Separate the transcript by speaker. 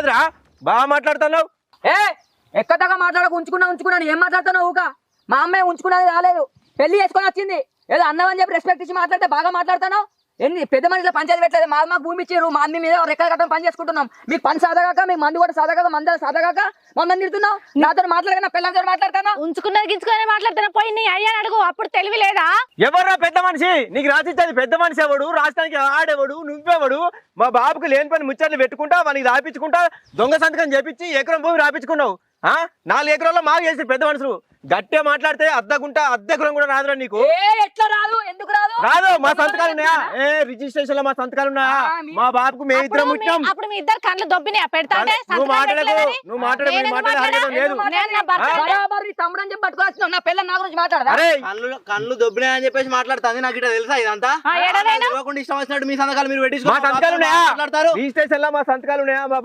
Speaker 1: ఉన్నదిరా బాగా మాట్లాడుతున్నావు
Speaker 2: ఎక్కదాకా మాట్లాడక ఉంచుకున్నాను ఏం మాట్లాడుతున్నావు ఊక మా అమ్మాయి ఉంచుకున్నది రాలేదు పెళ్లి చేసుకొని వచ్చింది ఏదో అన్నవని చెప్పి రెస్పెక్ట్ ఇచ్చి మాట్లాడితే బాగా మాట్లాడుతున్నావు ఎన్ని పెద్ద మనుషుల పంచాయతీ పెట్టలేదు మాకు భూమి ఇచ్చారు మా అమ్మ మీద రెక్కల కట్టడం పని చేసుకుంటున్నాం మీకు పని సాధగాక మీకు మందు కూడా సాధగాక మంద సాధగాక మమ్మల్ని తిడుతున్నావు నాతో మాట్లాడగా నా పిల్లలతో మాట్లాడతాను
Speaker 3: ఉంచుకున్నది గించుకునే మాట్లాడుతున్నా పోయి నీ అయ్యని అడుగు అప్పుడు తెలివి లేదా
Speaker 1: ఎవర్రా పెద్ద మనిషి నీకు రాసిచ్చేది పెద్ద మనిషి ఎవడు రాష్ట్రానికి ఆడేవాడు నువ్వెవడు మా బాబుకి లేని పని ముచ్చట్లు పెట్టుకుంటా వానికి రాపించుకుంటా దొంగ సంతకం చేపించి ఎకరం భూమి రాపించుకున్నావు 4 ఎకరాల్లో మాకు చేసి పెద్ద మనుషులు గట్టిగా మాట్లాడితే అద్దె ఎకరం కూడా రాదురా నీకు
Speaker 2: ఎట్లా రాదు ఎందుకు రాదు
Speaker 1: రాదు మా సంతకాలు ఉన్నాయా రిజిస్ట్రేషన్ లో మా సంతకాలు ఉన్నాయా మా బాబుకు మేము ఇద్దరం ముట్టాం
Speaker 3: అప్పుడు మీ ఇద్దరు కళ్ళు దొబ్బినాయి పెడతా
Speaker 1: నువ్వు మాట్లాడకు లేదు
Speaker 2: తమ్ముడు అని చెప్పి పట్టుకోవచ్చు నా పిల్లలు నా గురించి మాట్లాడదా
Speaker 4: కళ్ళు దొబ్బినాయి అని చెప్పేసి మాట్లాడుతుంది నాకు ఇట్లా తెలుసా ఇదంతా ఇష్టం వచ్చినట్టు మీ సంతకాలు మీరు
Speaker 1: మా సంతకాలు ఉన్నాయా రిజిస్ట్రేషన్ లో మా సంతకాలు ఉన్నాయా మా